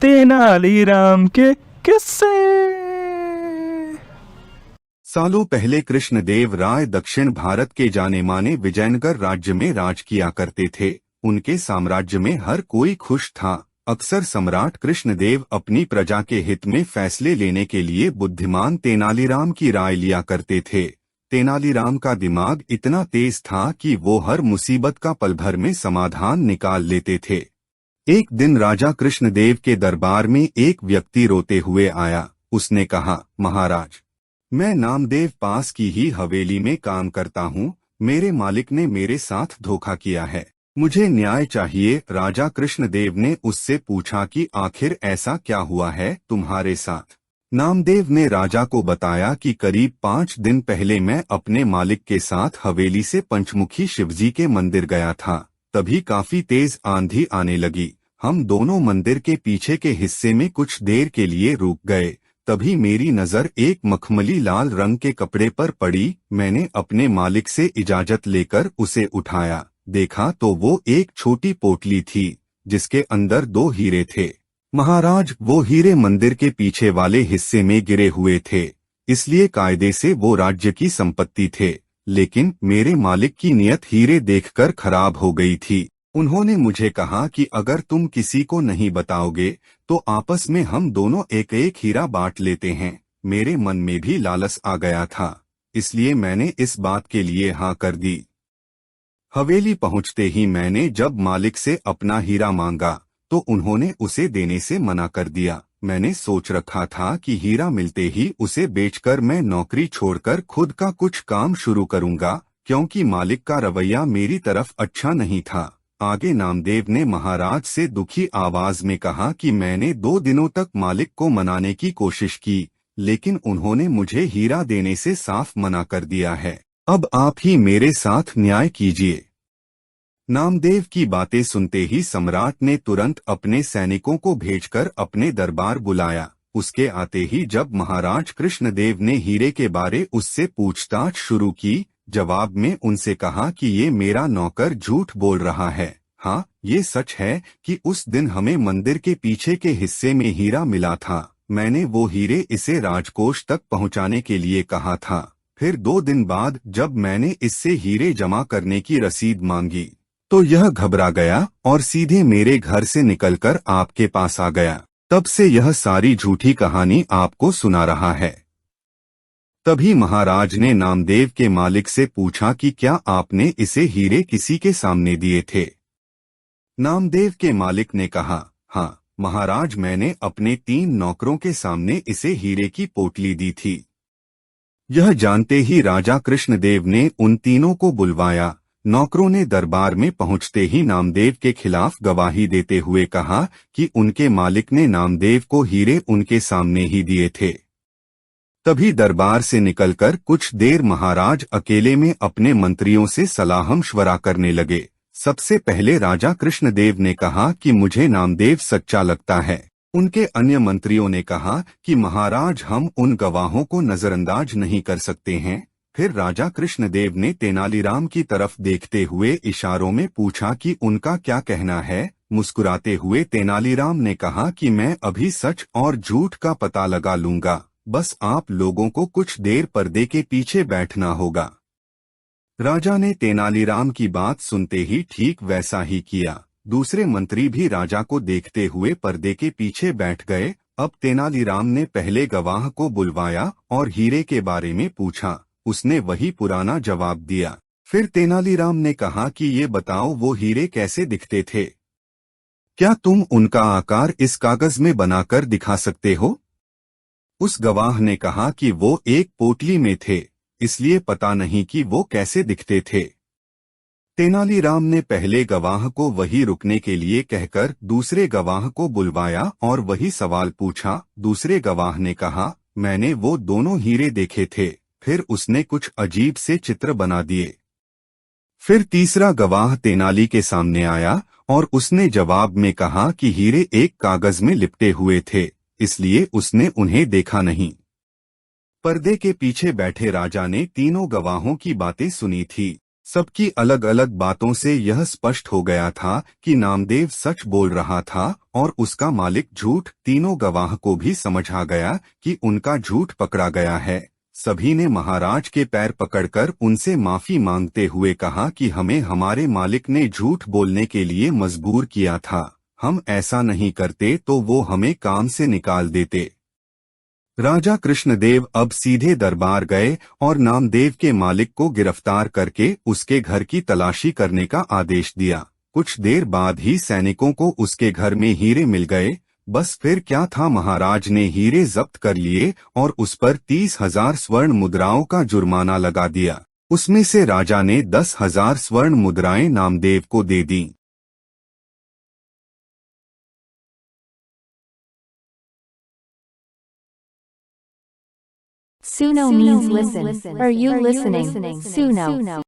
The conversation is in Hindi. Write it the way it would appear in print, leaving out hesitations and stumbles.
तेनालीराम के किस्से। सालों पहले कृष्णदेव राय दक्षिण भारत के जाने माने विजयनगर राज्य में राज किया करते थे। उनके साम्राज्य में हर कोई खुश था। अक्सर सम्राट कृष्णदेव अपनी प्रजा के हित में फैसले लेने के लिए बुद्धिमान तेनालीराम की राय लिया करते थे। तेनालीराम का दिमाग इतना तेज था कि वो हर मुसीबत का पल भर में समाधान निकाल लेते थे। एक दिन राजा कृष्णदेव के दरबार में एक व्यक्ति रोते हुए आया। उसने कहा, महाराज, मैं नामदेव पास की ही हवेली में काम करता हूँ। मेरे मालिक ने मेरे साथ धोखा किया है। मुझे न्याय चाहिए। राजा कृष्णदेव ने उससे पूछा कि आखिर ऐसा क्या हुआ है तुम्हारे साथ। नामदेव ने राजा को बताया कि करीब 5 दिन पहले मैं अपने मालिक के साथ हवेली से पंचमुखी शिवजी के मंदिर गया था। तभी काफी तेज आंधी आने लगी। हम दोनों मंदिर के पीछे के हिस्से में कुछ देर के लिए रुक गए। तभी मेरी नजर एक मखमली लाल रंग के कपड़े पर पड़ी। मैंने अपने मालिक से इजाजत लेकर उसे उठाया। देखा तो वो एक छोटी पोटली थी जिसके अंदर 2 हीरे थे। महाराज, वो हीरे मंदिर के पीछे वाले हिस्से में गिरे हुए थे, इसलिए कायदे से वो राज्य की संपत्ति थे। लेकिन मेरे मालिक की नियत हीरे देखकर खराब हो गई थी। उन्होंने मुझे कहा कि अगर तुम किसी को नहीं बताओगे तो आपस में हम दोनों एक एक हीरा बांट लेते हैं। मेरे मन में भी लालच आ गया था, इसलिए मैंने इस बात के लिए हाँ कर दी। हवेली पहुंचते ही मैंने जब मालिक से अपना हीरा मांगा तो उन्होंने उसे देने से मना कर दिया। मैंने सोच रखा था कि हीरा मिलते ही उसे बेचकर मैं नौकरी छोड़कर खुद का कुछ काम शुरू करूंगा, क्योंकि मालिक का रवैया मेरी तरफ अच्छा नहीं था। आगे नामदेव ने महाराज से दुखी आवाज में कहा कि मैंने 2 दिनों तक मालिक को मनाने की कोशिश की, लेकिन उन्होंने मुझे हीरा देने से साफ मना कर दिया है। अब आप ही मेरे साथ न्याय कीजिए। नामदेव की बातें सुनते ही सम्राट ने तुरंत अपने सैनिकों को भेजकर अपने दरबार बुलाया। उसके आते ही जब महाराज कृष्णदेव ने हीरे के बारे उससे पूछताछ शुरू की, जवाब में उनसे कहा कि ये मेरा नौकर झूठ बोल रहा है। हाँ, ये सच है कि उस दिन हमें मंदिर के पीछे के हिस्से में हीरा मिला था। मैंने वो हीरे इसे राजकोष तक पहुंचाने के लिए कहा था। फिर 2 दिन बाद जब मैंने इससे हीरे जमा करने की रसीद मांगी तो यह घबरा गया और सीधे मेरे घर से निकलकर आपके पास आ गया। तब से यह सारी झूठी कहानी आपको सुना रहा है। तभी महाराज ने नामदेव के मालिक से पूछा कि क्या आपने इसे हीरे किसी के सामने दिए थे। नामदेव के मालिक ने कहा, हाँ महाराज, मैंने अपने 3 नौकरों के सामने इसे हीरे की पोटली दी थी। यह जानते ही राजा कृष्णदेव ने उन तीनों को बुलवाया। नौकरों ने दरबार में पहुंचते ही नामदेव के खिलाफ गवाही देते हुए कहा कि उनके मालिक ने नामदेव को हीरे उनके सामने ही दिए थे। तभी दरबार से निकलकर कुछ देर महाराज अकेले में अपने मंत्रियों से सलाह-मशवरा करने लगे। सबसे पहले राजा कृष्णदेव ने कहा कि मुझे नामदेव सच्चा लगता है। उनके अन्य मंत्रियों ने कहा कि महाराज, हम उन गवाहों को नजरअंदाज नहीं कर सकते हैं। फिर राजा कृष्णदेव ने तेनालीराम की तरफ देखते हुए इशारों में पूछा कि उनका क्या कहना है। मुस्कुराते हुए तेनालीराम ने कहा कि मैं अभी सच और झूठ का पता लगा लूंगा, बस आप लोगों को कुछ देर पर्दे के पीछे बैठना होगा। राजा ने तेनालीराम की बात सुनते ही ठीक वैसा ही किया। दूसरे मंत्री भी राजा को देखते हुए पर्दे के पीछे बैठ गए। अब तेनालीराम ने पहले गवाह को बुलवाया और हीरे के बारे में पूछा। उसने वही पुराना जवाब दिया। फिर तेनालीराम ने कहा कि ये बताओ, वो हीरे कैसे दिखते थे? क्या तुम उनका आकार इस कागज में बनाकर दिखा सकते हो? उस गवाह ने कहा कि वो एक पोटली में थे, इसलिए पता नहीं कि वो कैसे दिखते थे। तेनालीराम ने पहले गवाह को वही रुकने के लिए कहकर दूसरे गवाह को बुलवाया और वही सवाल पूछा। दूसरे गवाह ने कहा, मैंने वो दोनों हीरे देखे थे। फिर उसने कुछ अजीब से चित्र बना दिए। फिर तीसरा गवाह तेनाली के सामने आया और उसने जवाब में कहा कि हीरे एक कागज में लिपटे हुए थे, इसलिए उसने उन्हें देखा नहीं। पर्दे के पीछे बैठे राजा ने तीनों गवाहों की बातें सुनी थी। सबकी अलग अलग बातों से यह स्पष्ट हो गया था कि नामदेव सच बोल रहा था और उसका मालिक झूठ। तीनों गवाह को भी समझ आ गया कि उनका झूठ पकड़ा गया है। सभी ने महाराज के पैर पकड़कर उनसे माफी मांगते हुए कहा कि हमें हमारे मालिक ने झूठ बोलने के लिए मजबूर किया था। हम ऐसा नहीं करते तो वो हमें काम से निकाल देते। राजा कृष्णदेव अब सीधे दरबार गए और नामदेव के मालिक को गिरफ्तार करके उसके घर की तलाशी करने का आदेश दिया। कुछ देर बाद ही सैनिकों को उसके घर में हीरे मिल गए। बस फिर क्या था, महाराज ने हीरे जब्त कर लिए और उस पर 30,000 स्वर्ण मुद्राओं का जुर्माना लगा दिया। उसमें से राजा ने 10,000 स्वर्ण मुद्राएं नामदेव को दे दी। Suno means listen. Are you listening? Suno.